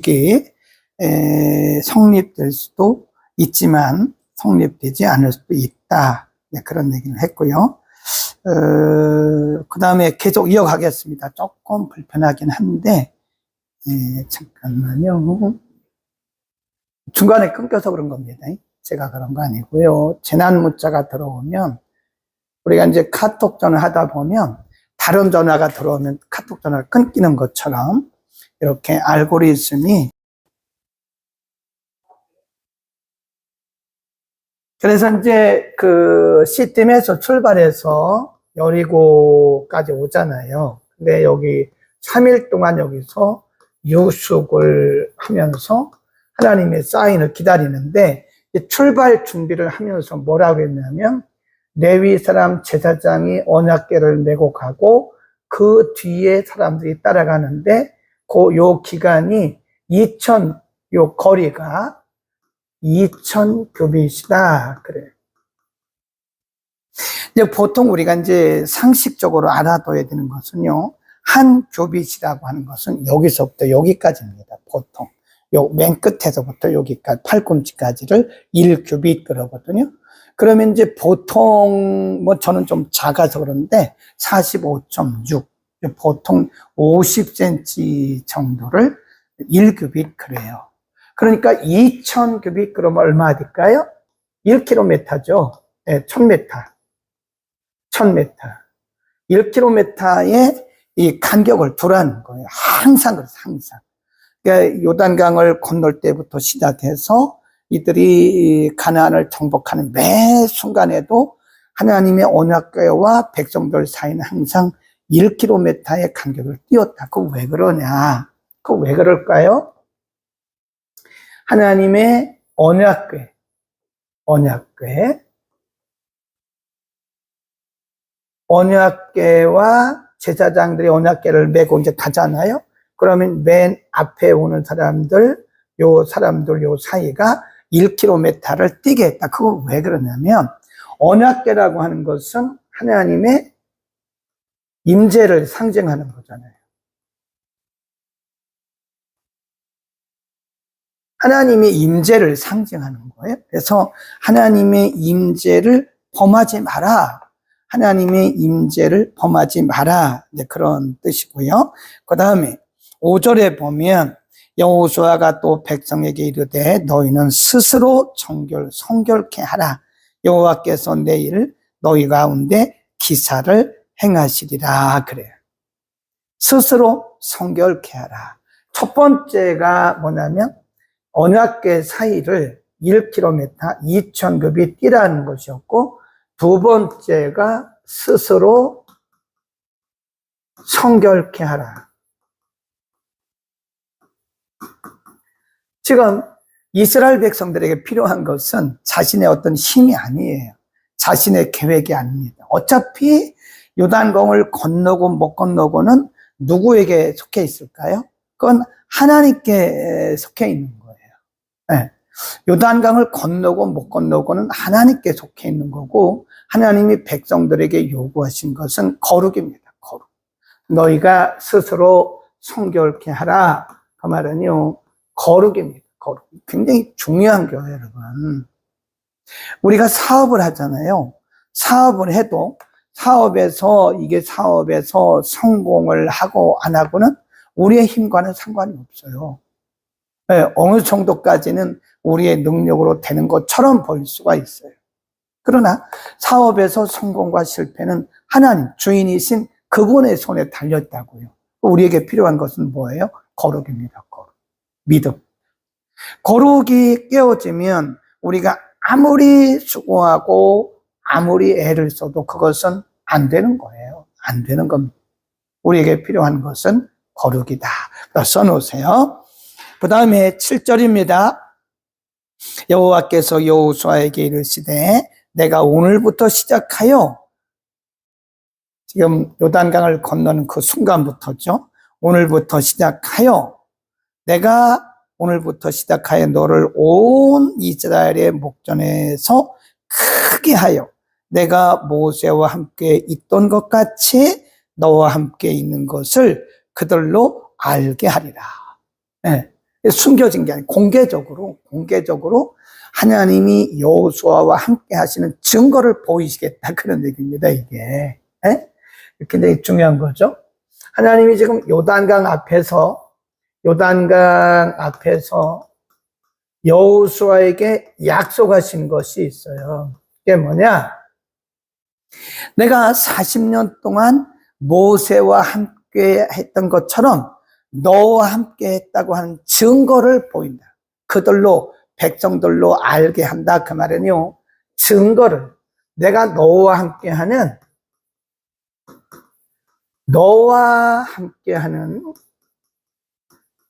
이게 성립될 수도 있지만 성립되지 않을 수도 있다. 네, 그런 얘기를 했고요. 그 다음에 계속 이어가겠습니다. 조금 불편하긴 한데, 잠깐만요. 중간에 끊겨서 그런 겁니다. 제가 그런 거 아니고요. 재난 문자가 들어오면, 우리가 이제 카톡 전화 하다 보면, 다른 전화가 들어오면 카톡 전화가 끊기는 것처럼, 이렇게 알고리즘이, 그래서 이제 그 시팀에서 출발해서 여리고까지 오잖아요. 근데 여기 3일 동안 여기서 유숙을 하면서 하나님의 사인을 기다리는데, 출발 준비를 하면서 뭐라고 했냐면, 레위 사람 제사장이 언약궤를 메고 가고 그 뒤에 사람들이 따라가는데, 요 기간이 요 거리가 2000규빗이다. 그래. 이제 보통 우리가 이제 상식적으로 알아둬야 되는 것은요, 한 규빗이라고 하는 것은 여기서부터 여기까지입니다. 보통. 요 맨 끝에서부터 여기까지, 팔꿈치까지를 1규빗 그러거든요. 그러면 이제 보통, 저는 좀 작아서 그런데 45.6, 보통 50cm 정도를 1규빗 그래요. 그러니까 2000규빗 그러면 얼마 될까요? 1km죠. 네, 1000m. 1000m. 1km의 이 간격을 두라는 거예요. 항상 그래서 항상. 그러니까 요단강을 건널 때부터 시작해서 이들이 가나안을 정복하는 매 순간에도 하나님의 언약궤와 백성들 사이는 항상 1km의 간격을 띄웠다. 그거 왜 그러냐? 그거 왜 그럴까요? 하나님의 언약궤와 제사장들이 언약궤를 메고 이제 가잖아요. 그러면 맨 앞에 오는 사람들, 요 사이가 1km를 뛰게 했다. 그거 왜 그러냐면, 언약궤라고 하는 것은 하나님의 임재를 상징하는 거잖아요. 하나님의 임재를 상징하는 거예요. 그래서 하나님의 임재를 범하지 마라. 하나님의 임재를 범하지 마라. 이제 그런 뜻이고요. 그 다음에 5절에 보면 여호수아가 또 백성에게 이르되 너희는 스스로 성결케 하라. 여호와께서 내일 너희 가운데 기사를 행하시리라. 그래요. 스스로 성결케 하라. 첫 번째가 뭐냐면 언약궤 사이를 1km, 2000규빗 뛰라는 것이었고, 두 번째가 스스로 성결케 하라. 지금 이스라엘 백성들에게 필요한 것은 자신의 어떤 힘이 아니에요. 자신의 계획이 아닙니다. 어차피 요단강을 건너고 못 건너고는 누구에게 속해 있을까요? 그건 하나님께 속해 있는 거예요. 네. 요단강을 건너고 못 건너고는 하나님께 속해 있는 거고, 하나님이 백성들에게 요구하신 것은 거룩입니다. 거룩. 너희가 스스로 성결케 하라. 그 말은요, 거룩입니다. 거룩. 굉장히 중요한 거예요, 여러분. 우리가 사업을 하잖아요. 사업을 해도 사업에서 성공을 하고 안 하고는 우리의 힘과는 상관이 없어요. 네, 어느 정도까지는 우리의 능력으로 되는 것처럼 보일 수가 있어요. 그러나 사업에서 성공과 실패는 하나님, 주인이신 그분의 손에 달렸다고요. 우리에게 필요한 것은 뭐예요? 거룩입니다. 거룩. 믿음. 거룩이 깨어지면 우리가 아무리 수고하고 아무리 애를 써도 그것은 안 되는 거예요. 안 되는 겁니다. 우리에게 필요한 것은 거룩이다. 써놓으세요. 그 다음에 7절입니다. 여호와께서 여호수아에게 이르시되 내가 오늘부터 시작하여, 지금 요단강을 건너는 그 순간부터죠. 내가 오늘부터 시작하여 너를 온 이스라엘의 목전에서 크게 하여 내가 모세와 함께 있던 것 같이 너와 함께 있는 것을 그들로 알게 하리라. 네. 숨겨진 게 아니고 공개적으로 하나님이 여호수아와 함께 하시는 증거를 보이시겠다. 그런 얘기입니다, 이게. 예? 굉장히 중요한 거죠. 하나님이 지금 요단강 앞에서 여호수아에게 약속하신 것이 있어요. 그게 뭐냐? 내가 40년 동안 모세와 함께 했던 것처럼 너와 함께 했다고 하는 증거를 보인다. 그들로, 백성들로 알게 한다. 그 말은요, 증거를, 내가 너와 함께하는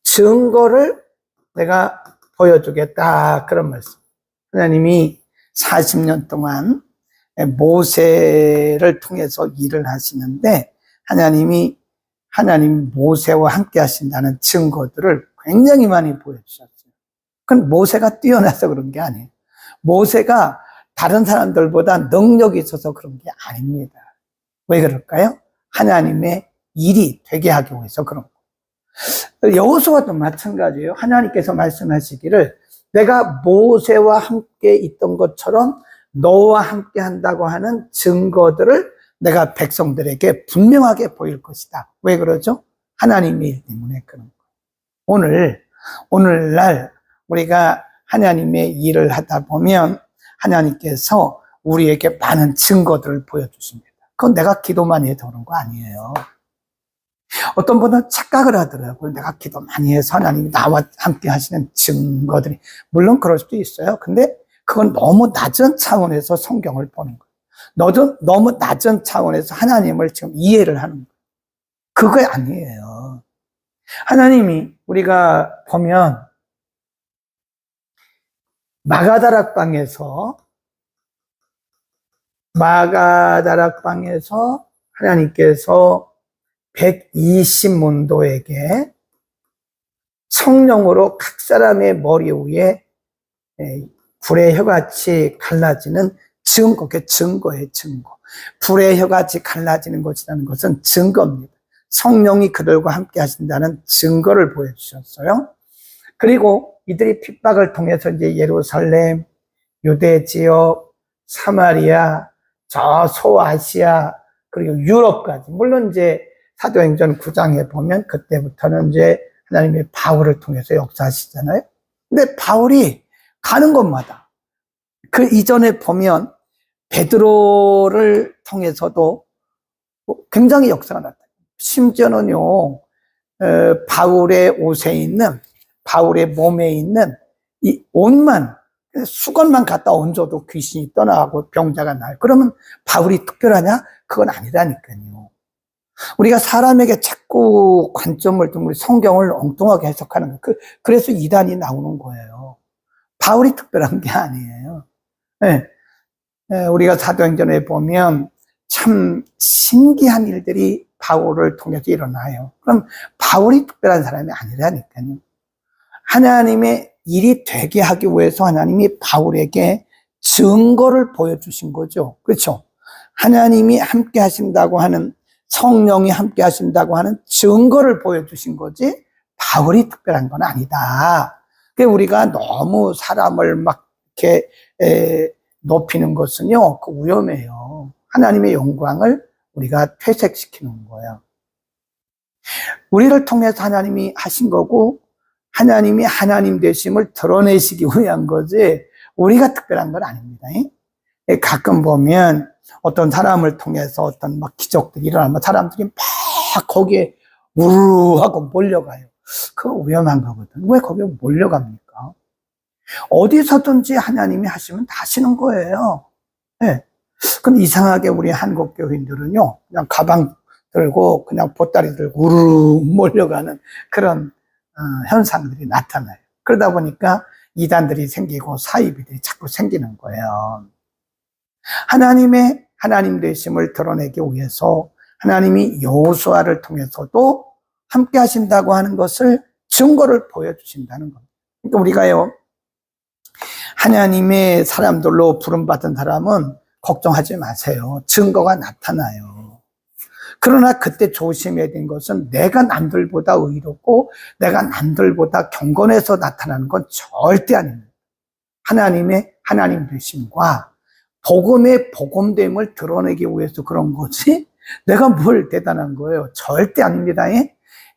증거를 내가 보여주겠다. 그런 말씀. 하나님이 40년 동안 모세를 통해서 일을 하시는데, 하나님 모세와 함께 하신다는 증거들을 굉장히 많이 보여주셨어요. 그건 모세가 뛰어나서 그런 게 아니에요. 모세가 다른 사람들보다 능력이 있어서 그런 게 아닙니다. 왜 그럴까요? 하나님의 일이 되게 하기 위해서 그런 거예요. 여호수아도 마찬가지예요. 하나님께서 말씀하시기를 내가 모세와 함께 있던 것처럼 너와 함께 한다고 하는 증거들을 내가 백성들에게 분명하게 보일 것이다. 왜 그러죠? 하나님의 일 때문에 그런 거예요. 오늘날 우리가 하나님의 일을 하다 보면 하나님께서 우리에게 많은 증거들을 보여주십니다. 그건 내가 기도만 해서 그런 거 아니에요. 어떤 분은 착각을 하더라고요. 내가 기도 많이 해서 하나님이 나와 함께 하시는 증거들이. 물론 그럴 수도 있어요. 근데 그건 너무 낮은 차원에서 성경을 보는 거예요. 너무 낮은 차원에서 하나님을 지금 이해를 하는 거예요. 그거 아니에요. 하나님이 우리가 보면 마가다락방에서 하나님께서 120문도에게 성령으로 각 사람의 머리 위에 불의 혀같이 갈라지는 증거, 그게 증거예요, 증거. 불의 혀같이 갈라지는 것이라는 것은 증거입니다. 성령이 그들과 함께 하신다는 증거를 보여주셨어요. 그리고 이들이 핍박을 통해서 이제 예루살렘, 유대 지역, 사마리아, 저 소아시아, 그리고 유럽까지. 물론 이제 사도행전 9장에 보면 그때부터는 이제 하나님의 바울을 통해서 역사하시잖아요. 근데 바울이 가는 곳마다 그 이전에 보면 베드로를 통해서도 굉장히 역사가 나타나요. 심지어는요, 바울의 몸에 있는 이 옷만, 수건만 갖다 얹어도 귀신이 떠나가고 병자가 나요. 그러면 바울이 특별하냐? 그건 아니라니까요. 우리가 사람에게 자꾸 관점을 두고 성경을 엉뚱하게 해석하는 거예요. 그래서 이단이 나오는 거예요. 바울이 특별한 게 아니에요. 네. 우리가 사도행전에 보면 참 신기한 일들이 바울을 통해서 일어나요. 그럼 바울이 특별한 사람이 아니라니까요. 하나님의 일이 되게 하기 위해서 하나님이 바울에게 증거를 보여주신 거죠. 그렇죠? 하나님이 함께 하신다고 하는, 성령이 함께 하신다고 하는 증거를 보여주신 거지 바울이 특별한 건 아니다. 그러니까 우리가 너무 사람을 막 이렇게 높이는 것은요, 그 위험해요. 하나님의 영광을 우리가 퇴색시키는 거예요. 우리를 통해서 하나님이 하신 거고, 하나님이 하나님 되심을 드러내시기 위한 거지, 우리가 특별한 건 아닙니다. 가끔 보면 어떤 사람을 통해서 어떤 막 기적들이 일어나면 사람들이 막 거기에 우르르 하고 몰려가요. 그거 위험한 거거든. 왜 거기에 몰려갑니까? 어디서든지 하나님이 하시면 다 하시는 거예요. 네. 근데 이상하게 우리 한국 교인들은요, 그냥 가방 들고 그냥 보따리 들고 우르르 몰려가는 그런 현상들이 나타나요. 그러다 보니까 이단들이 생기고 사이비들이 자꾸 생기는 거예요. 하나님 되심을 드러내기 위해서 하나님이 여호수아를 통해서도 함께 하신다고 하는 것을 증거를 보여주신다는 겁니다. 그러니까 우리가요, 하나님의 사람들로 부름받은 사람은 걱정하지 마세요. 증거가 나타나요. 그러나 그때 조심해야 되는 것은 내가 남들보다 의롭고 내가 남들보다 경건해서 나타나는 건 절대 아닙니다. 하나님의 하나님 되심과 복음의 복음됨을 드러내기 위해서 그런 거지 내가 뭘 대단한 거예요. 절대 아닙니다. 예?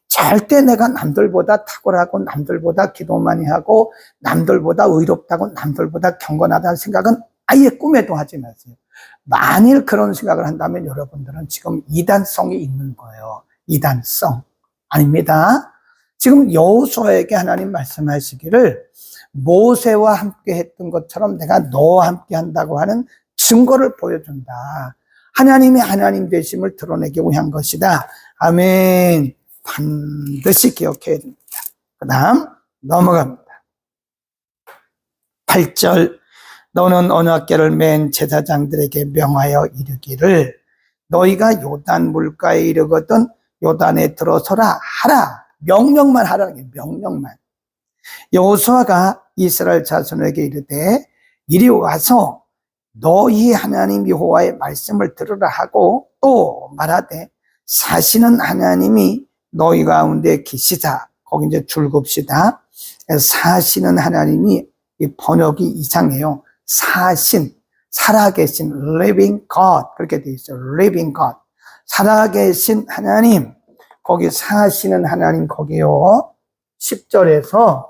절대 내가 남들보다 탁월하고 남들보다 기도 많이 하고 남들보다 의롭다고 남들보다 경건하다는 생각은 아예 꿈에도 하지 마세요. 만일 그런 생각을 한다면 여러분들은 지금 이단성이 있는 거예요. 이단성. 아닙니다. 지금 여호수아에게 하나님 말씀하시기를 모세와 함께 했던 것처럼 내가 너와 함께 한다고 하는 증거를 보여준다. 하나님의 하나님 되심을 드러내기 위한 것이다. 아멘. 반드시 기억해야 됩니다. 그 다음 넘어갑니다. 8절 너는 언약궤를 맨 제사장들에게 명하여 이르기를 너희가 요단 물가에 이르거든 요단에 들어서라 하라. 명령만 하라는 게 명령만. 여호수아가 이스라엘 자손에게 이르되 이리 와서 너희 하나님 여호와의 말씀을 들으라 하고 또 말하되 사시는 하나님이 너희 가운데 계시다. 거기 이제 줄곱시다. 사시는 하나님이 이 번역이 이상해요. 사신, 살아계신 living God 그렇게 되어 있어요. living God. 살아계신 하나님. 거기 사시는 하나님 거기요. 10절에서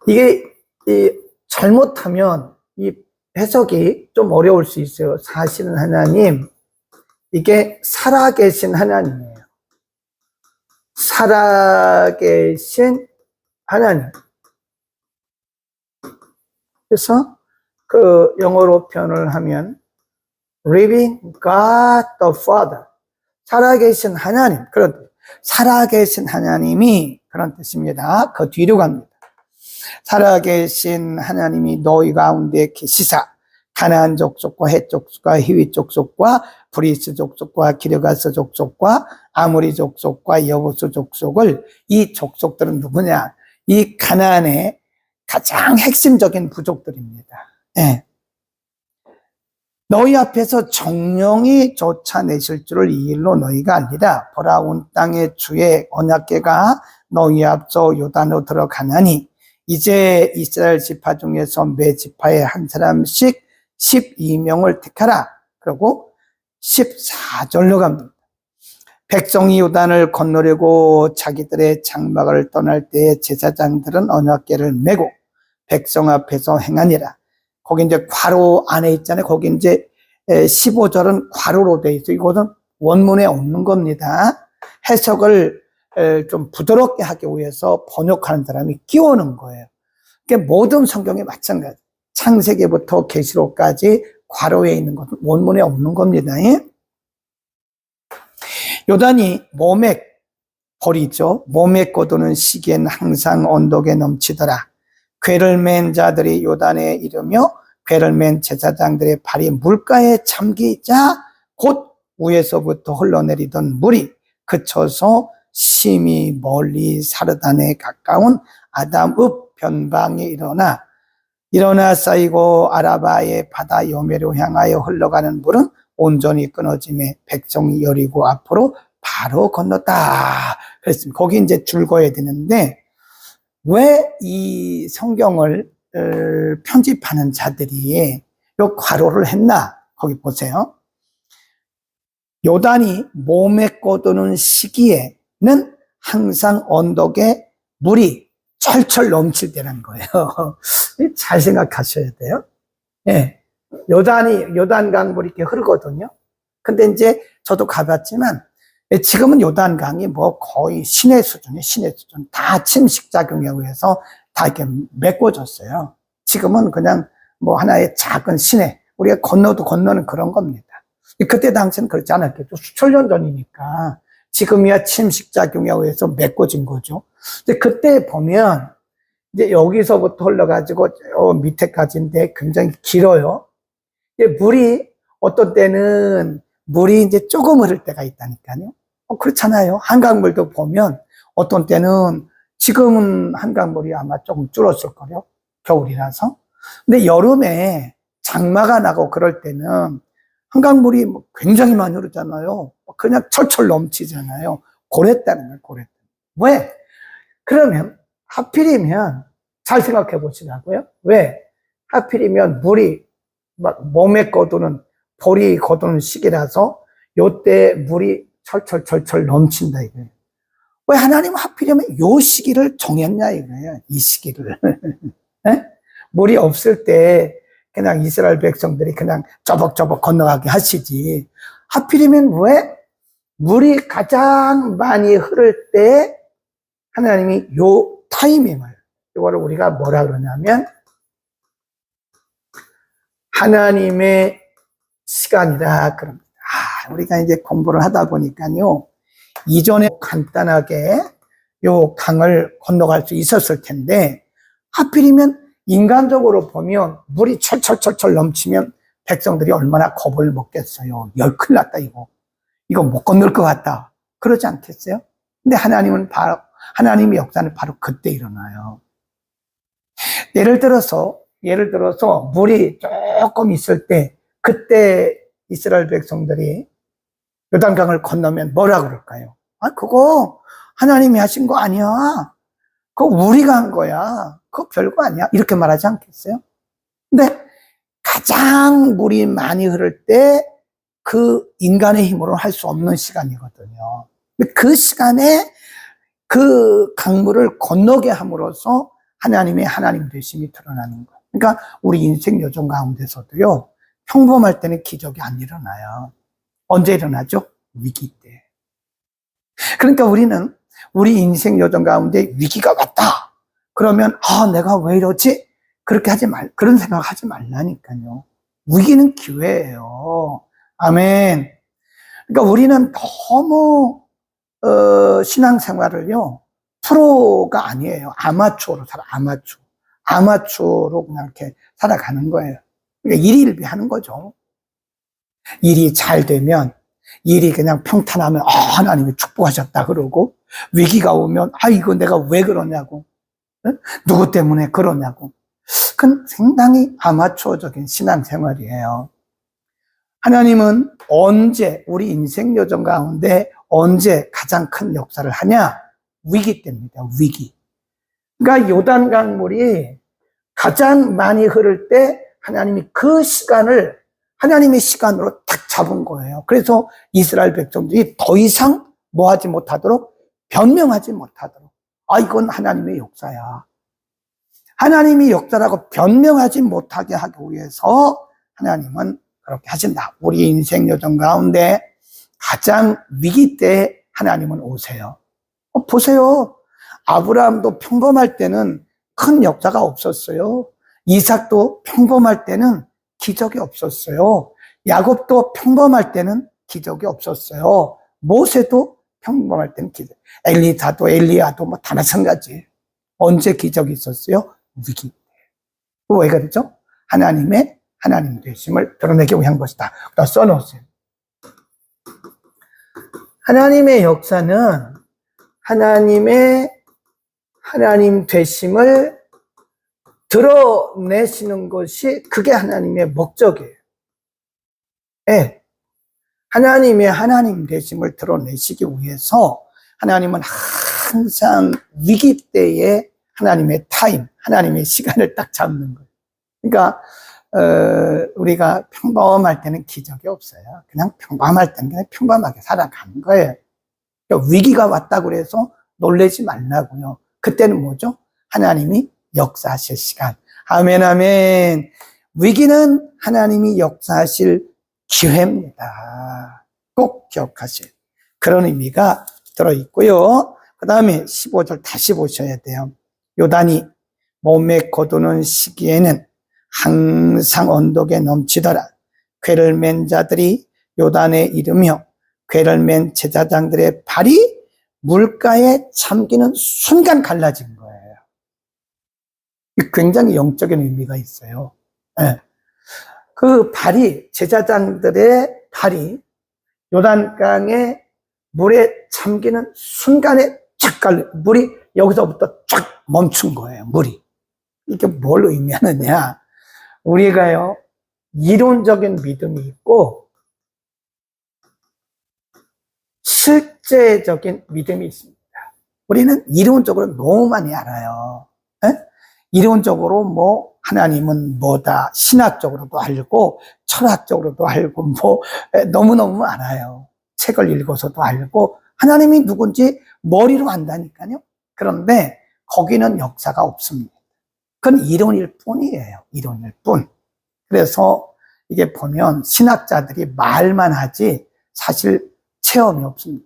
이게 잘못하면 이 해석이 좀 어려울 수 있어요. 사시는 하나님. 이게 살아계신 하나님이에요. 살아계신 하나님. 그래서 그 영어로 표현을 하면 living God the Father. 살아계신 하나님. 그런 뜻. 살아계신 하나님이 그런 뜻입니다. 그 뒤로 갑니다. 살아계신 하나님이 너희 가운데 계시사 가나안 족속과 헷 족속과 히윗 족속과 브리스 족속과 기르가스 족속과 아모리 족속과 여부스 족속을 이 족속들은 누구냐? 이 가나안의 가장 핵심적인 부족들입니다. 네. 너희 앞에서 정령이 쫓아내실 줄을 이 일로 너희가 알리라. 보라 온 땅의 주의 언약궤가 너희 앞서 요단으로 들어가나니 이제 이스라엘 지파 중에서 매 지파에 한 사람씩 12명을 택하라. 그리고 14절로 갑니다. 백성이 요단을 건너려고 자기들의 장막을 떠날 때 제사장들은 언약궤를 메고 백성 앞에서 행하니라. 거기 이제 괄호 안에 있잖아요. 거기 이제 15절은 괄호로 되어 있어요. 이것은 원문에 없는 겁니다. 해석을 좀 부드럽게 하기 위해서 번역하는 사람이 끼워놓은 거예요. 그러니까 모든 성경에 마찬가지. 창세기부터 계시록까지 괄호에 있는 것은 원문에 없는 겁니다. 요단이 모맥 벌이죠. 모맥 거두는 시기엔 항상 언덕에 넘치더라. 궤를 맨 자들이 요단에 이르며 궤를 맨 제사장들의 발이 물가에 잠기자 곧 위에서부터 흘러내리던 물이 그쳐서 심히 멀리 사르단에 가까운 아담읍 변방에 일어나 쌓이고 아라바의 바다 여매로 향하여 흘러가는 물은 온전히 끊어짐에 백성이 여리고 앞으로 바로 건넜다. 그랬습니다. 거기 이제 줄 그어야 되는데 왜 이 성경을 편집하는 자들이 요 괄호를 했나? 거기 보세요. 요단이 몸에 꺼도는 시기에는 항상 언덕에 물이 철철 넘칠 때라는 거예요. 잘 생각하셔야 돼요. 예. 요단강 물이 이렇게 흐르거든요. 근데 이제 저도 가봤지만 지금은 요단강이 뭐 거의 시내 수준이에요. 시내 수준. 다 침식작용에 의해서 다 이렇게 메꿔졌어요. 지금은 그냥 뭐 하나의 작은 시내. 우리가 건너는 그런 겁니다. 그때 당시는 그렇지 않았겠죠. 수천 년 전이니까. 지금이야 침식작용에 의해서 메꿔진 거죠. 근데 그때 보면 이제 여기서부터 흘러가지고 밑에까지인데 굉장히 길어요. 물이 어떤 때는 물이 이제 조금 흐를 때가 있다니까요. 그렇잖아요. 한강물도 보면 어떤 때는 지금은 한강물이 아마 조금 줄었을 거예요. 겨울이라서. 근데 여름에 장마가 나고 그럴 때는 한강물이 뭐 굉장히 많이 흐르잖아요. 그냥 철철 넘치잖아요. 고랬다는 거예요, 고랬다. 왜? 그러면 하필이면 잘 생각해 보시라고요. 왜? 하필이면 물이 막 몸에 거두는 볼이 거두는 시기라서 요때 물이 철철철철 넘친다 이거예요. 왜 하나님은 하필이면 요 시기를 정했냐 이거예요. 이 시기를. 네? 물이 없을 때 그냥 이스라엘 백성들이 그냥 저벅저벅 건너가게 하시지. 하필이면 왜? 물이 가장 많이 흐를 때 하나님이 요 타이밍을, 이거를 우리가 뭐라 그러냐면 하나님의 시간이다 그럽니다. 우리가 이제 공부를 하다 보니까요, 이전에 간단하게 요 강을 건너갈 수 있었을 텐데, 하필이면 인간적으로 보면 물이 철철철철 넘치면 백성들이 얼마나 겁을 먹겠어요. 큰일 났다 이거 못 건널 것 같다 그러지 않겠어요? 근데 하나님의 역사는 바로 그때 일어나요. 예를 들어서 물이 조금 있을 때, 그때 이스라엘 백성들이 요단강을 건너면 뭐라 그럴까요? 그거 하나님이 하신 거 아니야. 그거 우리가 한 거야. 그거 별거 아니야. 이렇게 말하지 않겠어요? 근데 가장 물이 많이 흐를 때 그 인간의 힘으로 할 수 없는 시간이거든요. 그 시간에 그 강물을 건너게 함으로써 하나님의 하나님 되심이 드러나는 거예요. 그러니까 우리 인생 여정 가운데서도요, 평범할 때는 기적이 안 일어나요. 언제 일어나죠? 위기 때. 그러니까 우리는 우리 인생 여정 가운데 위기가 왔다 그러면 내가 왜 이러지? 그런 생각 하지 말라니까요. 위기는 기회예요. 아멘. 그러니까 우리는 너무 신앙생활을요, 프로가 아니에요. 아마추어로 아마추어로 그냥 이렇게 살아가는 거예요. 그러니까 일희일비하는 거죠. 일이 잘 되면, 일이 그냥 평탄하면 하나님이 축복하셨다 그러고, 위기가 오면 이거 내가 왜 그러냐고, 누구 때문에 그러냐고. 그건 상당히 아마추어적인 신앙생활이에요. 하나님은 언제, 우리 인생 여정 가운데 언제 가장 큰 역사를 하냐? 위기 때입니다. 위기. 그러니까 요단강 물이 가장 많이 흐를 때 하나님이 그 시간을 하나님의 시간으로 딱 잡은 거예요. 그래서 이스라엘 백성들이 더 이상 뭐하지 못하도록, 변명하지 못하도록, 이건 하나님의 역사야. 하나님이 역사라고 변명하지 못하게 하기 위해서 하나님은 그렇게 하신다. 우리 인생 여정 가운데 가장 위기 때 하나님은 오세요. 보세요. 아브라함도 평범할 때는 큰 역사가 없었어요. 이삭도 평범할 때는 기적이 없었어요. 야곱도 평범할 때는 기적이 없었어요. 모세도 평범할 때는 기적. 엘리야도 다 마찬가지. 언제 기적이 있었어요? 위기 때. 왜 그러죠? 하나님의 하나님 되심을 드러내기 위한 것이다. 다 써놓으세요. 하나님의 역사는 하나님의 하나님 되심을 드러내시는 것이, 그게 하나님의 목적이에요. 네. 하나님의 하나님 되심을 드러내시기 위해서 하나님은 항상 위기 때에 하나님의 타임, 하나님의 시간을 딱 잡는 거예요. 그러니까 우리가 평범할 때는 기적이 없어요. 그냥 평범할 때는 그냥 평범하게 살아가는 거예요. 그러니까 위기가 왔다고 해서 놀라지 말라고요. 그때는 뭐죠? 하나님이 역사하실 시간. 아멘, 아멘. 위기는 하나님이 역사하실 기회입니다. 꼭 기억하세요. 그런 의미가 들어있고요. 그 다음에 15절 다시 보셔야 돼요. 요단이 몸에 거두는 시기에는 항상 언덕에 넘치더라. 궤를 맨 자들이 요단에 이르며 궤를 맨 제사장들의 발이 물가에 잠기는 순간 갈라진 거예요. 굉장히 영적인 의미가 있어요. 네. 그 발이, 제사장들의 발이 요단강에 물에 잠기는 순간에 물이 여기서부터 쫙 멈춘 거예요. 물이. 이게 뭘 의미하느냐? 우리가요, 이론적인 믿음이 있고 학제적인 믿음이 있습니다. 우리는 이론적으로 너무 많이 알아요. 에? 이론적으로 뭐 하나님은 뭐다, 신학적으로도 알고 철학적으로도 알고 뭐 너무너무 알아요. 책을 읽어서도 알고 하나님이 누군지 머리로 안다니까요. 그런데 거기는 역사가 없습니다. 그건 이론일 뿐이에요. 이론일 뿐. 그래서 이게 보면 신학자들이 말만 하지 사실 체험이 없습니다.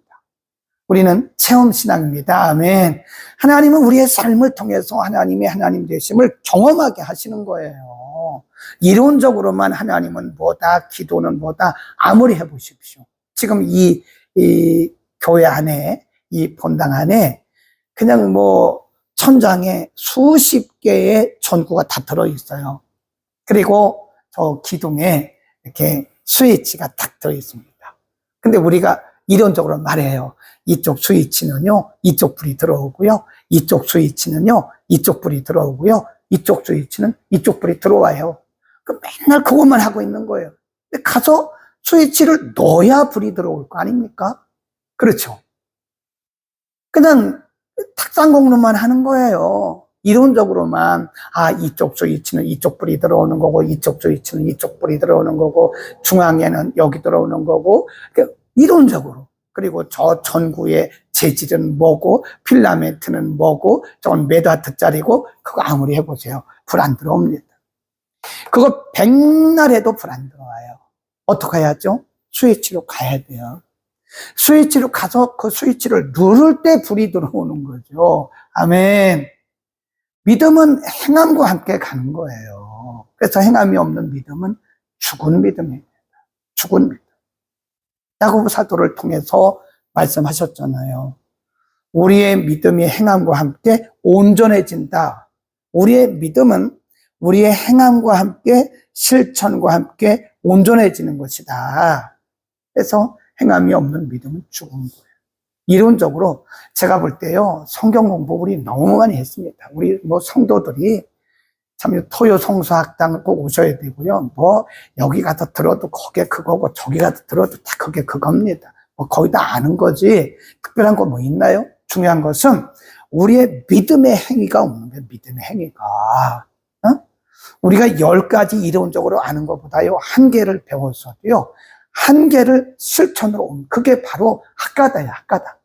우리는 체험신앙입니다. 아멘. 하나님은 우리의 삶을 통해서 하나님의 하나님 되심을 경험하게 하시는 거예요. 이론적으로만 하나님은 뭐다, 기도는 뭐다, 아무리 해보십시오. 지금 이 교회 안에, 이 본당 안에 그냥 뭐 천장에 수십 개의 전구가 다 들어있어요. 그리고 저 기둥에 이렇게 스위치가 딱 들어있습니다. 근데 우리가 이론적으로 말해요. 이쪽 스위치는요, 이쪽 불이 들어오고요. 이쪽 스위치는요, 이쪽 불이 들어오고요. 이쪽 스위치는 이쪽 불이 들어와요. 맨날 그것만 하고 있는 거예요. 근데 가서 스위치를 넣어야 불이 들어올 거 아닙니까? 그렇죠. 그냥 탁상 공론만 하는 거예요. 이론적으로만, 이쪽 스위치는 이쪽 불이 들어오는 거고, 이쪽 스위치는 이쪽 불이 들어오는 거고, 중앙에는 여기 들어오는 거고, 이론적으로. 그리고 저 전구의 재질은 뭐고, 필라멘트는 뭐고, 저건 몇 와트짜리고, 그거 아무리 해보세요. 불 안 들어옵니다. 그거 백날 해도 불 안 들어와요. 어떻게 해야죠? 스위치로 가야 돼요. 스위치로 가서 그 스위치를 누를 때 불이 들어오는 거죠. 아멘. 믿음은 행함과 함께 가는 거예요. 그래서 행함이 없는 믿음은 죽은 믿음입니다. 죽은 믿음. 야고보 사도를 통해서 말씀하셨잖아요. 우리의 믿음이 행함과 함께 온전해진다. 우리의 믿음은 우리의 행함과 함께 실천과 함께 온전해지는 것이다. 그래서 행함이 없는 믿음은 죽은 거예요. 이론적으로 제가 볼 때요, 성경 공부 우리 너무 많이 했습니다. 우리 뭐 성도들이 참 토요 성서학당 꼭 오셔야 되고요. 뭐 여기 가서 들어도 그게 그거고 저기 가서 들어도 다 그게 그겁니다. 뭐 거의 다 아는 거지 특별한 거 뭐 있나요? 중요한 것은 우리의 믿음의 행위가 없는 거예요. 믿음의 행위가. 우리가 10가지 이론적으로 아는 것보다요, 한 개를 배웠어도요, 한 개를 실천으로 온, 그게 바로 학가다예요, 학가다.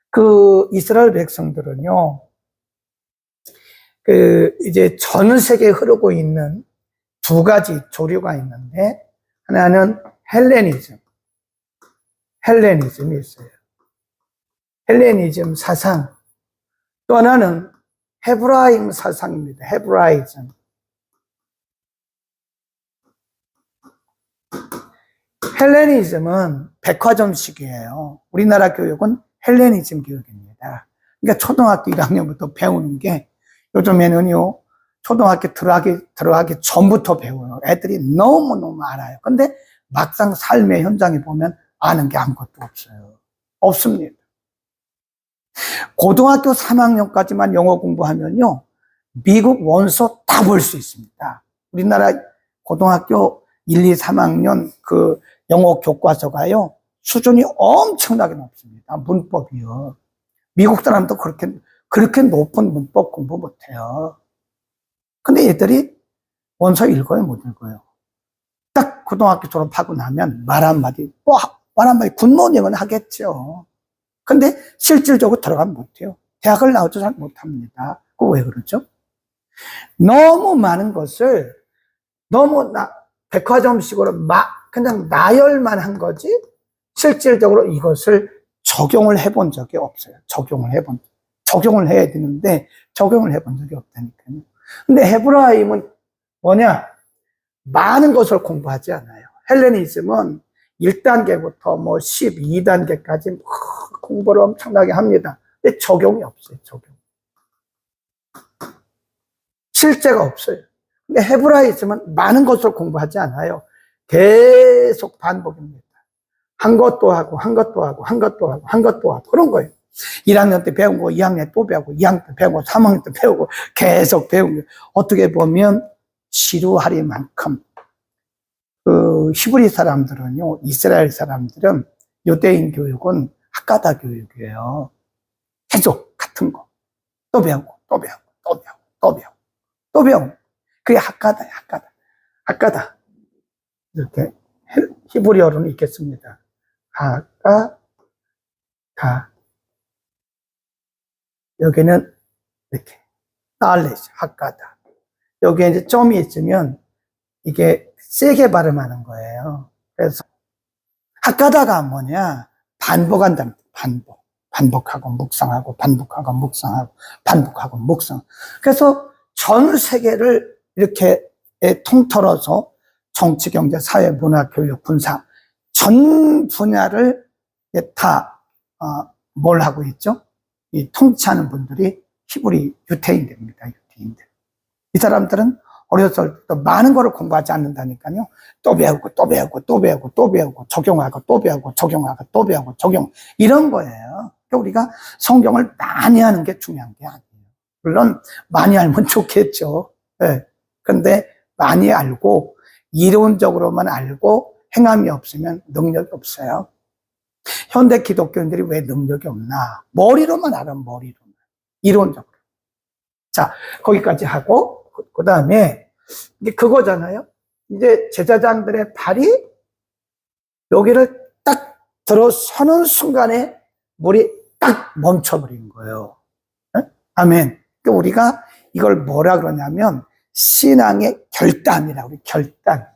그 이스라엘 백성들은요, 이제 전 세계에 흐르고 있는 두 가지 조류가 있는데, 하나는 헬레니즘이 있어요. 헬레니즘 사상. 또 하나는 헤브라임 사상입니다. 헤브라이즘. 헬레니즘은 백화점식이에요. 우리나라 교육은 헬레니즘 교육입니다. 그러니까 초등학교 1학년부터 배우는 게 요즘에는요, 초등학교 들어가기 전부터 배워요. 애들이 너무너무 알아요. 근데 막상 삶의 현장에 보면 아는 게 아무것도 없어요. 없습니다. 고등학교 3학년까지만 영어 공부하면요, 미국 원서 다 볼 수 있습니다. 우리나라 고등학교 1, 2, 3학년 그 영어 교과서가요, 수준이 엄청나게 높습니다. 문법이요. 미국 사람도 그렇게 높은 문법 공부 못해요. 근데 얘들이 원서 읽어요, 못 읽어요? 딱 고등학교 졸업하고 나면 말 한마디 굿모닝은 하겠죠. 근데 실질적으로 들어가면 못해요. 대학을 나와도 잘 못합니다. 그거 왜 그러죠? 너무 많은 것을 백화점식으로 그냥 나열만 한 거지, 실질적으로 이것을 적용을 해본 적이 없어요. 적용을 해야 되는데, 적용을 해본 적이 없다니까요. 근데 헤브라임은 뭐냐? 많은 것을 공부하지 않아요. 헬레니즘은 1단계부터 뭐 12단계까지 공부를 엄청나게 합니다. 근데 적용이 없어요, 적용. 실제가 없어요. 근데 헤브라이즘은 많은 것을 공부하지 않아요. 계속 반복입니다. 한 것도 하고, 한 것도 하고, 한 것도 하고, 한 것도 하고, 그런 거예요. 1학년 때 배운 거 2학년 또 배우고, 2학년 때 배우고, 3학년 때 배우고, 계속 배우고, 어떻게 보면 지루하리만큼, 히브리 사람들은요, 이스라엘 사람들은 유대인 교육은 학가다 교육이에요. 계속 같은 거. 또 배우고, 또 배우고, 또 배우고, 또 배우고, 또 배우고. 그게 학가다야, 학가다. 학가다. 이렇게 히브리어로는 있겠습니다. 학가다. 여기는 이렇게 knowledge, 학가다. 여기에 이제 점이 있으면 이게 세게 발음하는 거예요. 그래서 학가다가 뭐냐? 반복한다. 반복하고 묵상하고 반복하고 묵상하고 반복하고 묵상. 그래서 전 세계를 이렇게 통틀어서 정치, 경제, 사회, 문화, 교육, 군사 전 분야를 다 뭘 하고 있죠? 이 통치하는 분들이 히브리 유태인들입니다. 유태인들. 이 사람들은 어렸을 때부터 많은 거를 공부하지 않는다니까요. 또 배우고 또 배우고 또 배우고 또 배우고 적용하고 또 배우고 적용하고 또 배우고 적용 이런 거예요. 그러니까 우리가 성경을 많이 하는 게 중요한 게 아니에요. 물론 많이 알면 좋겠죠. 네. 근데 많이 알고 이론적으로만 알고 행함이 없으면 능력이 없어요. 현대 기독교인들이 왜 능력이 없나? 머리로만 알아, 머리로만. 이론적으로. 자, 거기까지 하고, 그 다음에, 이게 그거잖아요? 이제 제사장들의 발이 여기를 딱 들어서는 순간에 물이 딱 멈춰버린 거예요. 네? 아멘. 그러니까 우리가 이걸 뭐라 그러냐면, 신앙의 결단이라고, 우리 결단.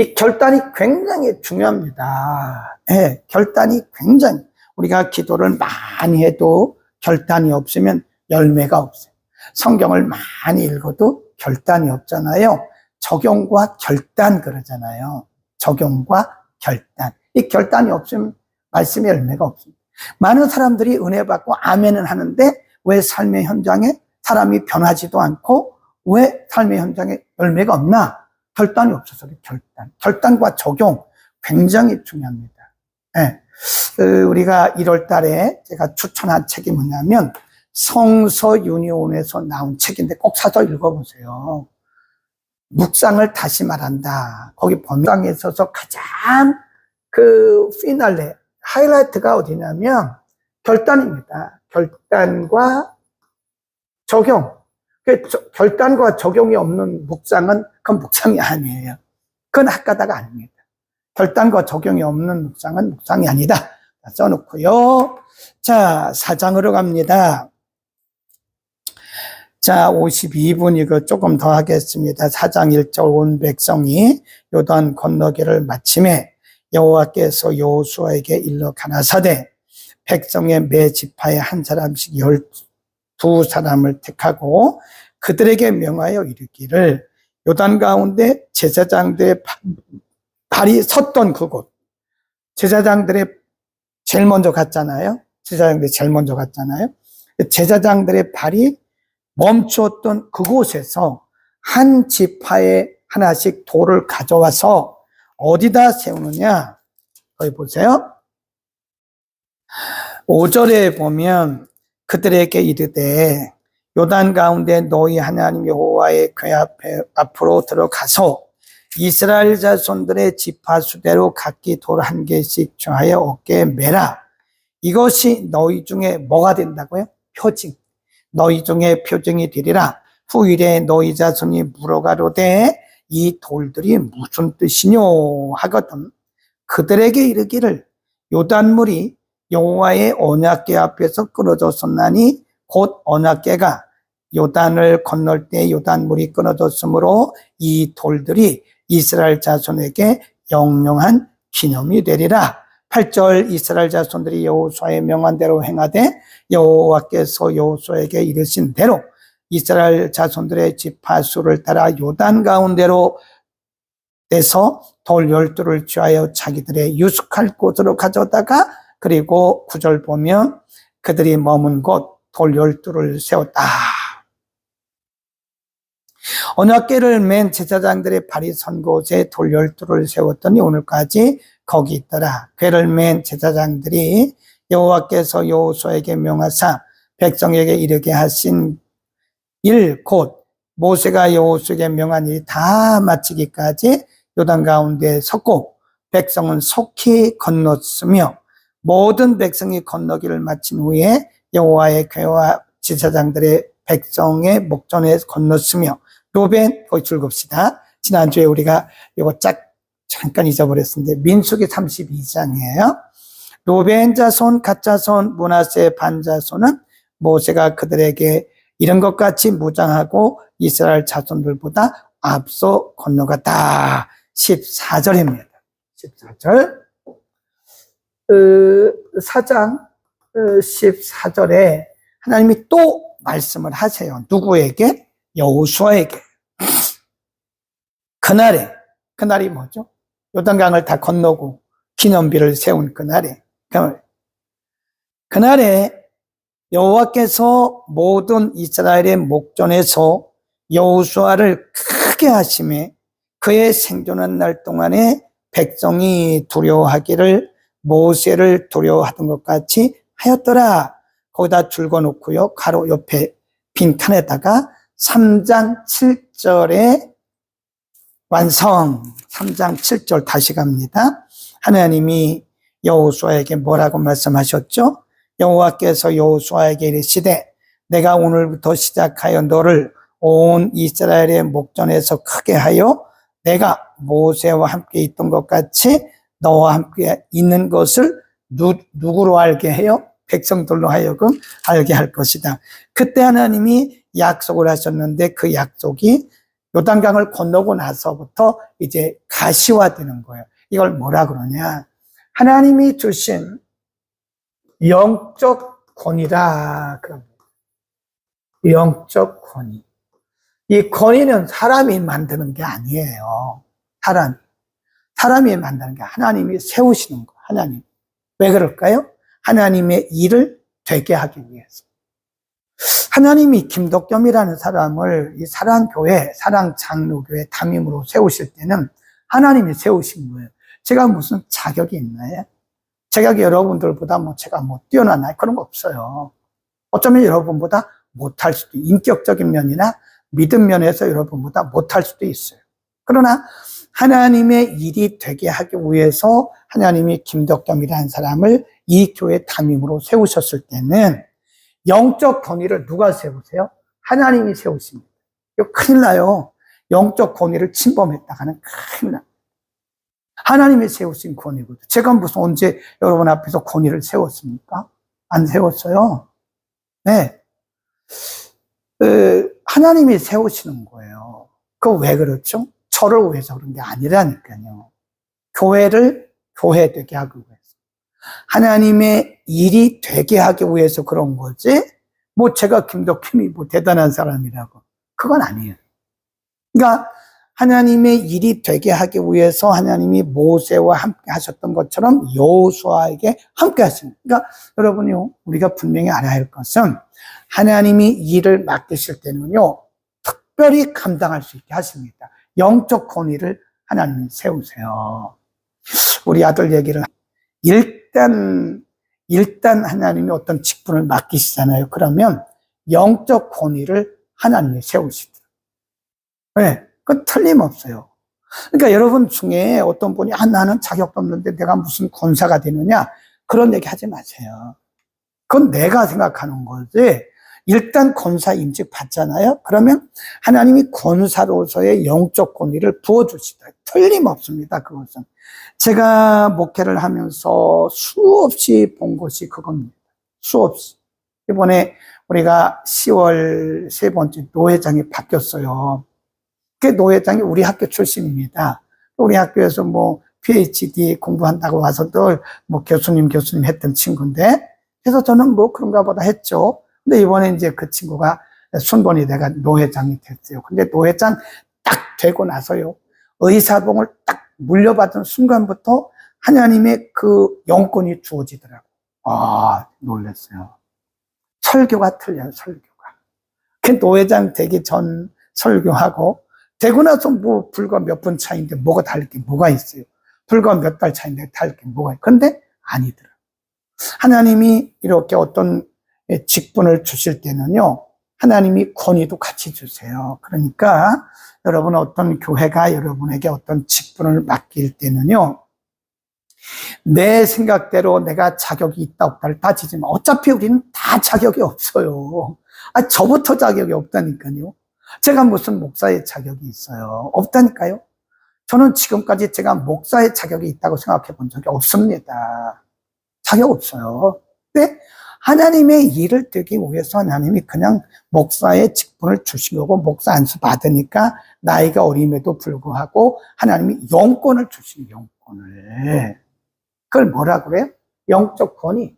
이 결단이 굉장히 중요합니다. 네, 결단이 굉장히, 우리가 기도를 많이 해도 결단이 없으면 열매가 없어요. 성경을 많이 읽어도 결단이 없잖아요. 적용과 결단 그러잖아요. 적용과 결단. 이 결단이 없으면 말씀의 열매가 없습니다. 많은 사람들이 은혜 받고 아멘은 하는데 왜 삶의 현장에 사람이 변하지도 않고 왜 삶의 현장에 열매가 없나? 결단이 없어서 결단. 결단과 적용 굉장히 중요합니다. 네. 우리가 1월 달에 제가 추천한 책이 뭐냐면 성서윤희원에서 나온 책인데 꼭 사서 읽어보세요. 묵상을 다시 말한다. 거기 범상에 있어서 가장 그 피날레, 하이라이트가 어디냐면 결단입니다. 결단과 적용. 결단과 적용이 없는 묵상은 그건 묵상이 아니에요. 그건 학가다가 아닙니다. 결단과 적용이 없는 묵상은 묵상이 아니다. 써놓고요. 자, 4장으로 갑니다. 자, 52분 이거 조금 더 하겠습니다. 4장 1절 온 백성이 요단 건너기를 마침에 여호와께서 여호수아에게 일러 가라사대 백성의 매 지파에 한 사람씩 12사람을 택하고 그들에게 명하여 이르기를 요단 가운데 제사장들의 발이 섰던 그곳, 제사장들의 제일 먼저 갔잖아요. 제사장들의 발이 멈추었던 그곳에서 한 지파에 하나씩 돌을 가져와서 어디다 세우느냐? 거기 보세요. 5절에 보면 그들에게 이르되 요단 가운데 너희 하나님 여호와의 궤 앞으로 들어가서 이스라엘 자손들의 지파 수대로 각기 돌 한 개씩 좌하여 어깨에 매라. 이것이 너희 중에 뭐가 된다고요? 표징. 너희 중에 표징이 되리라. 후일에 너희 자손이 물어가로되 이 돌들이 무슨 뜻이뇨 하거든. 그들에게 이르기를 요단물이 여호와의 언약궤 앞에서 끊어졌었나니 곧 언약궤가 요단을 건널 때 요단물이 끊어졌으므로 이 돌들이 이스라엘 자손에게 영영한 기념이 되리라. 8절 이스라엘 자손들이 여호수아의 명한 대로 행하되 여호와께서 여호수아에게 이르신 대로 이스라엘 자손들의 지파수를 따라 요단 가운데로 떼서 돌 12를 취하여 자기들의 유숙할 곳으로 가져다가 그리고 9절 보면 그들이 머문 곳 돌 12를 세웠다. 언약궤를 맨 제사장들의 발이 선 곳에 돌 12를 세웠더니 오늘까지 거기 있더라. 궤를 맨 제사장들이 여호와께서 여호수아에게 명하사 백성에게 이르게 하신 일 곧 모세가 여호수아에게 명한 일이 다 마치기까지 요단 가운데 섰고 백성은 속히 건넜으며 모든 백성이 건너기를 마친 후에 여호와의 궤와 제사장들의 백성의 목전에 건넜으며 로벤, 거기 줄겁시다. 지난주에 우리가 이거 잠깐 잊어버렸는데 민수기 32장이에요. 로벤 자손, 갓 자손, 므낫세 반 자손은 모세가 그들에게 이런 것 같이 무장하고 이스라엘 자손들보다 앞서 건너갔다. 14절입니다. 14절. 4장 14절에 하나님이 또 말씀을 하세요. 누구에게? 여호수아에게. 그날이 뭐죠? 요단강을 다 건너고 기념비를 세운 그날에 여호와께서 모든 이스라엘의 목전에서 여호수아를 크게 하심에 그의 생존한 날 동안에 백성이 두려워하기를 모세를 두려워하던 것 같이 하였더라. 거기다 줄거놓고요. 가로 옆에 빈 칸에다가 3장 7절에 완성. 3장 7절 다시 갑니다. 하나님이 여호수아에게 뭐라고 말씀하셨죠? 여호와께서 여호수아에게 이르시되 내가 오늘부터 시작하여 너를 온 이스라엘의 목전에서 크게 하여 내가 모세와 함께 있던 것 같이 너와 함께 있는 것을 누구로 알게 해요? 백성들로 하여금 알게 할 것이다. 그때 하나님이 약속을 하셨는데 그 약속이 요단강을 건너고 나서부터 이제 가시화되는 거예요. 이걸 뭐라 그러냐? 하나님이 주신 영적 권위라 그럽니다. 영적 권위. 이 권위는 사람이 만드는 게 아니에요. 사람이 만드는 게 하나님이 세우시는 거예요. 하나님. 왜 그럴까요? 하나님의 일을 되게 하기 위해서. 하나님이 김덕겸이라는 사람을 이 사랑교회, 사랑장로교회 담임으로 세우실 때는 하나님이 세우신 거예요. 제가 무슨 자격이 있나요? 자격이 여러분들보다 제가 뛰어나나요? 그런 거 없어요. 어쩌면 여러분보다 못할 수도, 인격적인 면이나 믿음 면에서 여러분보다 못할 수도 있어요. 그러나 하나님의 일이 되게 하기 위해서 하나님이 김덕겸이라는 사람을 이 교회 담임으로 세우셨을 때는 영적 권위를 누가 세우세요? 하나님이 세우십니다. 이거 큰일 나요. 영적 권위를 침범했다가는 큰일 납니다. 하나님이 세우신 권위거든요. 제가 무슨 언제 여러분 앞에서 권위를 세웠습니까? 안 세웠어요. 네. 하나님이 세우시는 거예요. 그거 왜 그렇죠? 저를 위해서 그런 게 아니라니까요. 교회를 교회되게 하기 위해서. 하나님의 일이 되게 하기 위해서 그런 거지, 제가 김덕킴이 대단한 사람이라고. 그건 아니에요. 그러니까, 하나님의 일이 되게 하기 위해서 하나님이 모세와 함께 하셨던 것처럼 여호수아에게 함께 하십니다. 그러니까, 여러분요, 우리가 분명히 알아야 할 것은 하나님이 일을 맡기실 때는요, 특별히 감당할 수 있게 하십니다. 영적 권위를 하나님이 세우세요. 우리 아들 얘기를 일단 하나님이 어떤 직분을 맡기시잖아요. 그러면 영적 권위를 하나님이 세우시더라고요. 네, 그건 틀림없어요. 그러니까 여러분 중에 어떤 분이 나는 자격도 없는데 내가 무슨 권사가 되느냐, 그런 얘기 하지 마세요. 그건 내가 생각하는 거지. 일단 권사 임직 받잖아요. 그러면 하나님이 권사로서의 영적 권위를 부어주시다. 틀림없습니다. 그것은. 제가 목회를 하면서 수없이 본 것이 그겁니다. 수없이. 이번에 우리가 10월 세 번째 노회장이 바뀌었어요. 그 노회장이 우리 학교 출신입니다. 우리 학교에서 PhD 공부한다고 와서 늘 교수님 했던 친구인데, 그래서 저는 그런가 보다 했죠. 근데 이번에 이제 그 친구가 순번이 돼가 노회장이 됐어요. 근데 노회장 딱 되고 나서요, 의사봉을 딱 물려받은 순간부터 하나님의 그 영권이 주어지더라고요. 놀랐어요. 설교가 틀려요, 설교가. 그 노회장 되기 전 설교하고, 되고 나서 불과 몇 분 차이인데 뭐가 다를 게 뭐가 있어요. 불과 몇 달 차이인데 다를 게 뭐가 있어요. 그런데 아니더라고요. 하나님이 이렇게 어떤 직분을 주실 때는요, 하나님이 권위도 같이 주세요. 그러니까 여러분 어떤 교회가 여러분에게 어떤 직분을 맡길 때는요, 내 생각대로 내가 자격이 있다 없다를 따지지만 어차피 우리는 다 자격이 없어요. 저부터 자격이 없다니까요. 제가 무슨 목사의 자격이 있어요? 없다니까요. 저는 지금까지 제가 목사의 자격이 있다고 생각해 본 적이 없습니다. 자격 없어요. 근데 하나님의 일을 되기 위해서 하나님이 그냥 목사의 직분을 주신 거고, 목사 안수 받으니까 나이가 어림에도 불구하고 하나님이 영권을 주신 영권을. 그걸 뭐라 그래요? 영적 권위.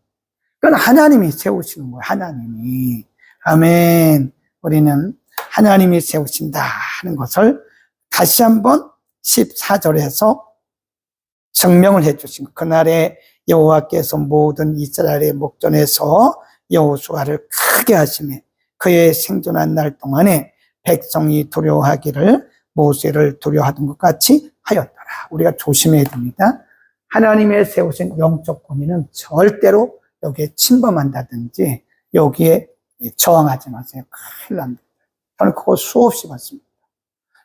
그건 하나님이 세우시는 거예요. 하나님이. 아멘. 우리는 하나님이 세우신다 하는 것을 다시 한번 14절에서 증명을 해 주신 것. 그날에 여호와께서 모든 이스라엘의 목전에서 여호수아를 크게 하시며 그의 생존한 날 동안에 백성이 두려워하기를 모세를 두려워하던 것 같이 하였더라. 우리가 조심해야 됩니다. 하나님의 세우신 영적 권위는 절대로 여기에 침범한다든지 여기에 저항하지 마세요. 큰일 납니다. 저는 그거 수없이 봤습니다.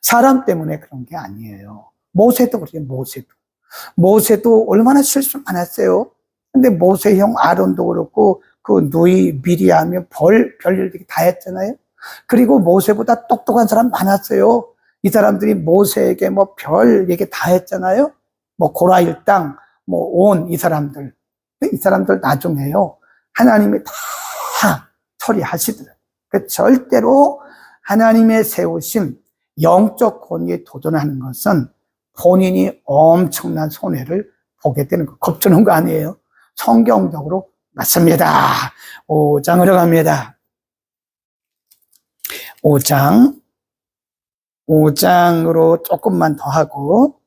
사람 때문에 그런 게 아니에요. 모세도 그래요. 모세도 얼마나 실수 많았어요. 근데 모세 형 아론도 그렇고 그 누이 미리암이 별일 다 했잖아요. 그리고 모세보다 똑똑한 사람 많았어요. 이 사람들이 모세에게 별 얘기 다 했잖아요. 고라 일당, 온 이 사람들. 이 사람들 나중에요. 하나님이 다 처리하시더라고요. 절대로 하나님의 세우신 영적 권위에 도전하는 것은 본인이 엄청난 손해를 보게 되는 거, 겁주는 거 아니에요. 성경적으로 맞습니다. 5장으로 갑니다. 5장으로 조금만 더 하고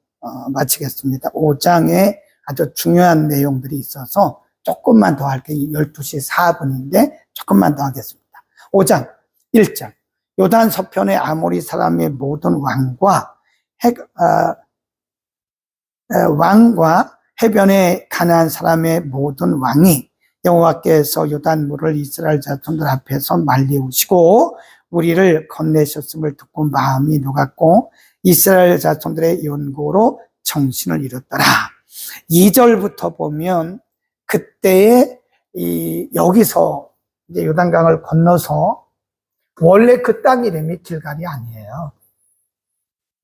마치겠습니다. 5장에 아주 중요한 내용들이 있어서 조금만 더 할게요. 12시 4분인데 조금만 더 하겠습니다. 5장 1장 요단 서편의 아모리 사람의 모든 왕과 해변의 가나안 사람의 모든 왕이 여호와께서 요단물을 이스라엘 자손들 앞에서 말리우시고 우리를 건네셨음을 듣고 마음이 녹았고 이스라엘 자손들의 연고로 정신을 잃었더라. 2절부터 보면 그때에 여기서 이제 요단강을 건너서 원래 그 땅 이름이 길갈이 아니에요.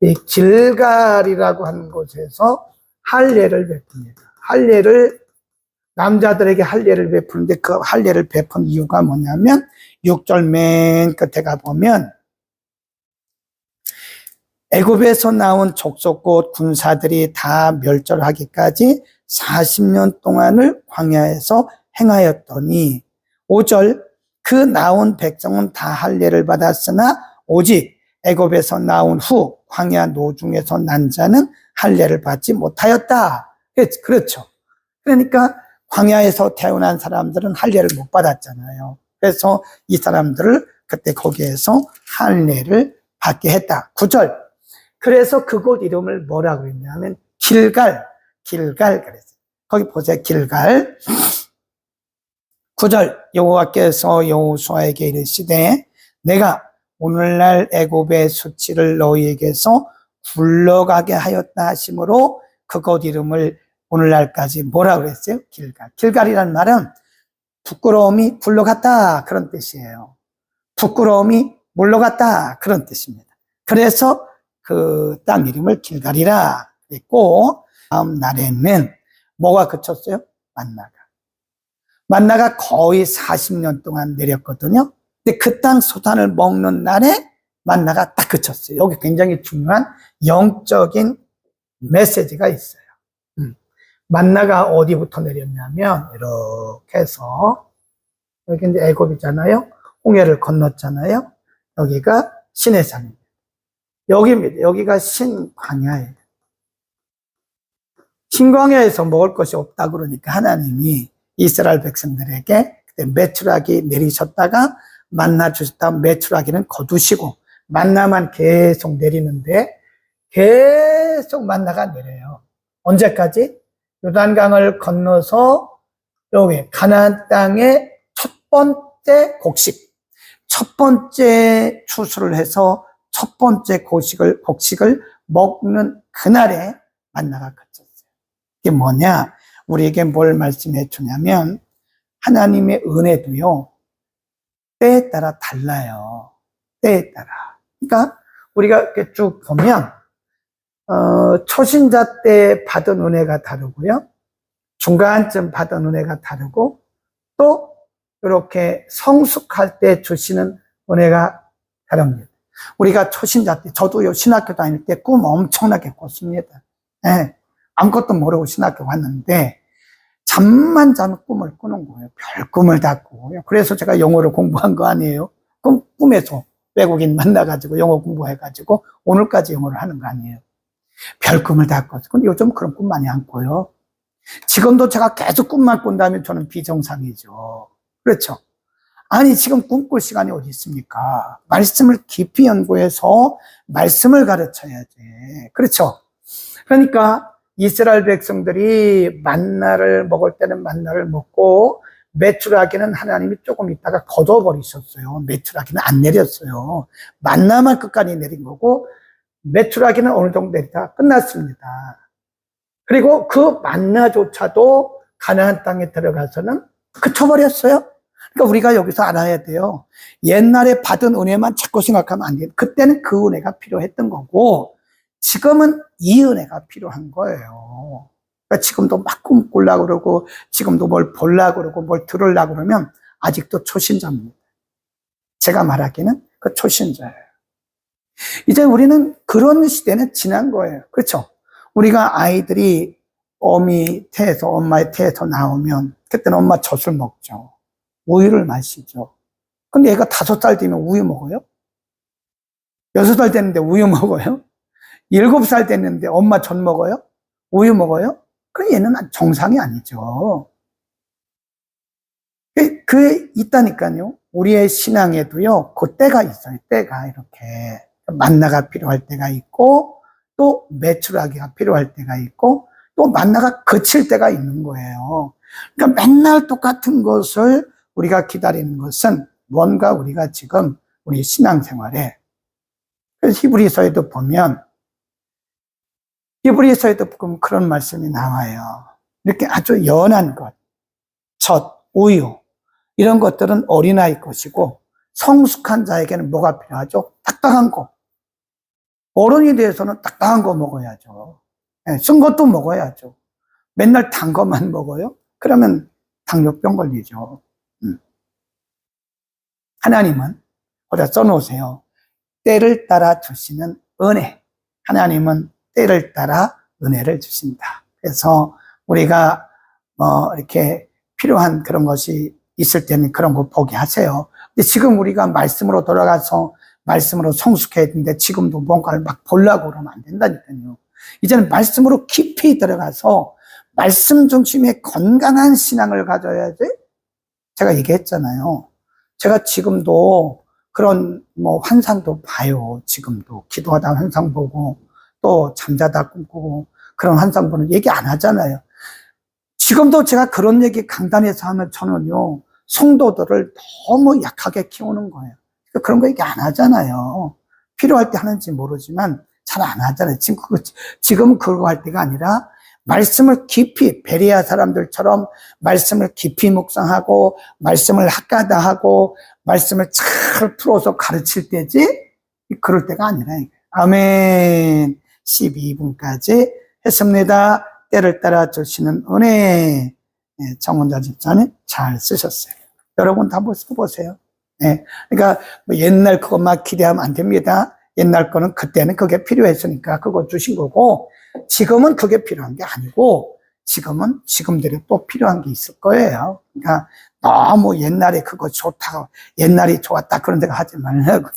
이 길갈이라고 하는 곳에서 할례를 베풉니다. 남자들에게 할례를 베푸는데 그 할례를 베푼 이유가 뭐냐면 6절 맨 끝에 가보면 애굽에서 나온 족속곧 군사들이 다 멸절하기까지 40년 동안을 광야에서 행하였더니 5절 그 나온 백성은 다 할례를 받았으나 오직 애굽에서 나온 후 광야 노중에서 난 자는 할례를 받지 못하였다. 그렇죠. 그러니까 광야에서 태어난 사람들은 할례를 못 받았잖아요. 그래서 이 사람들을 그때 거기에서 할례를 받게 했다. 9절 그래서 그곳 이름을 뭐라고 했냐면 길갈 그랬어요. 거기 보세요. 길갈. 9절 여호와께서 여호수아에게 이르시되 내가 오늘날 애굽의 수치를 너희에게서 굴러가게 하였다 하심으로 그곳 이름을 오늘날까지 뭐라 그랬어요? 길갈이라는 말은 부끄러움이 굴러갔다 그런 뜻이에요. 부끄러움이 물러갔다 그런 뜻입니다. 그래서 그 땅 이름을 길갈이라 그랬고 다음 날에는 뭐가 그쳤어요? 만나가 거의 40년 동안 내렸거든요. 근데 그 땅 소산을 먹는 날에 만나가 딱 그쳤어요. 여기 굉장히 중요한 영적인 메시지가 있어요. 만나가 어디부터 내렸냐면 이렇게 해서 여기 이제 애굽이잖아요. 홍해를 건넜잖아요. 여기가 시내산입니다. 여기입니다. 여기가 신광야예요. 신광야에서 먹을 것이 없다 그러니까 하나님이 이스라엘 백성들에게 그때 메추라기 내리셨다가 만나 주셨다 메추라기는 거두시고 만나만 계속 내리는데 계속 만나가 내려요. 언제까지? 요단강을 건너서 여기 가나안 땅의 첫 번째 곡식, 첫 번째 추수를 해서 첫 번째 곡식을 먹는 그날에 만나가 그쳤어요. 이게 뭐냐? 우리에게 뭘 말씀해 주냐면 하나님의 은혜도요, 때에 따라 달라요. 때에 따라. 그러니까 우리가 이렇게 쭉 보면 초신자 때 받은 은혜가 다르고요, 중간쯤 받은 은혜가 다르고, 또 이렇게 성숙할 때 주시는 은혜가 다릅니다. 우리가 초신자 때, 저도요 신학교 다닐 때 꿈 엄청나게 꿨습니다. 예, 아무것도 모르고 신학교 왔는데 잠만 자면 꿈을 꾸는 거예요. 별 꿈을 다 꾸고요. 그래서 제가 영어를 공부한 거 아니에요. 꿈에서 외국인 만나가지고 영어 공부해가지고 오늘까지 영어를 하는 거 아니에요. 별 꿈을 다 꿨어요. 근데 요즘 그런 꿈 많이 안 꿔요. 지금도 제가 계속 꿈만 꾼다면 저는 비정상이죠. 그렇죠? 아니, 지금 꿈꿀 시간이 어디 있습니까? 말씀을 깊이 연구해서 말씀을 가르쳐야지. 그렇죠? 그러니까 이스라엘 백성들이 만나를 먹을 때는 만나를 먹고, 메추라기는 하나님이 조금 있다가 걷어버리셨어요. 메추라기는 안 내렸어요. 만나만 끝까지 내린 거고, 메추라기는 어느 정도 내리다가 끝났습니다. 그리고 그 만나조차도 가나안 땅에 들어가서는 그쳐버렸어요. 그러니까 우리가 여기서 알아야 돼요. 옛날에 받은 은혜만 자꾸 생각하면 안 돼요. 그때는 그 은혜가 필요했던 거고, 지금은 이 은혜가 필요한 거예요. 그러니까 지금도 막 꿈꾸려고 그러고, 지금도 뭘 보려고 그러고, 뭘 들으려고 그러면 아직도 초신자입니다. 제가 말하기는 그 초신자예요. 이제 우리는 그런 시대는 지난 거예요. 그렇죠? 우리가 아이들이 엄마의 태에서 나오면 그때는 엄마 젖을 먹죠. 우유를 마시죠. 근데 얘가 5살 되면 우유 먹어요? 6살 됐는데 우유 먹어요? 7살 됐는데 엄마 젖 먹어요? 우유 먹어요? 그럼 얘는 정상이 아니죠. 그게 있다니까요. 우리의 신앙에도요, 그 때가 있어요. 때가 이렇게. 만나가 필요할 때가 있고, 또 메추라기가 필요할 때가 있고, 또 만나가 그칠 때가 있는 거예요. 그러니까 맨날 똑같은 것을 우리가 기다리는 것은 뭔가 우리가 지금 우리 신앙생활에, 그래서 히브리서에도 보면 그런 말씀이 나와요. 이렇게 아주 연한 것, 젖, 우유, 이런 것들은 어린아이 것이고, 성숙한 자에게는 뭐가 필요하죠? 딱딱한 거. 어른이 돼서는 딱딱한 거 먹어야죠. 쓴 것도 먹어야죠. 맨날 단 것만 먹어요? 그러면 당뇨병 걸리죠. 하나님은, 거기다 써놓으세요. 때를 따라 주시는 은혜. 하나님은 때를 따라 은혜를 주신다. 그래서 우리가 이렇게 필요한 그런 것이 있을 때는 그런 거 포기하세요. 근데 지금 우리가 말씀으로 돌아가서 말씀으로 성숙해야 되는데 지금도 뭔가를 막 보려고 그러면 안 된다니까요. 이제는 말씀으로 깊이 들어가서 말씀 중심의 건강한 신앙을 가져야지. 제가 얘기했잖아요. 제가 지금도 그런 환상도 봐요. 지금도 기도하다 환상 보고, 또 잠자다 꿈꾸고, 그런 환상 보는 얘기 안 하잖아요. 지금도 제가 그런 얘기 강단에서 하면 저는요, 성도들을 너무 약하게 키우는 거예요. 그런 거 얘기 안 하잖아요. 필요할 때 하는지 모르지만 잘 안 하잖아요. 지금 그거 할 때가 아니라 말씀을 깊이, 베레아 사람들처럼 말씀을 깊이 묵상하고 말씀을 학가다하고 말씀을 잘 풀어서 가르칠 때지, 그럴 때가 아니라. 아멘. 12분까지 했습니다. 때를 따라 주시는 은혜. 정원자 집사님 잘 쓰셨어요. 여러분도 한번 써보세요. 그러니까 옛날 그것만 기대하면 안 됩니다. 옛날 거는 그때는 그게 필요했으니까 그거 주신 거고, 지금은 그게 필요한 게 아니고, 지금은 지금대로 또 필요한 게 있을 거예요. 그러니까 너무 옛날에 그거 좋다고, 옛날이 좋았다 그런 데가 하지 말라고.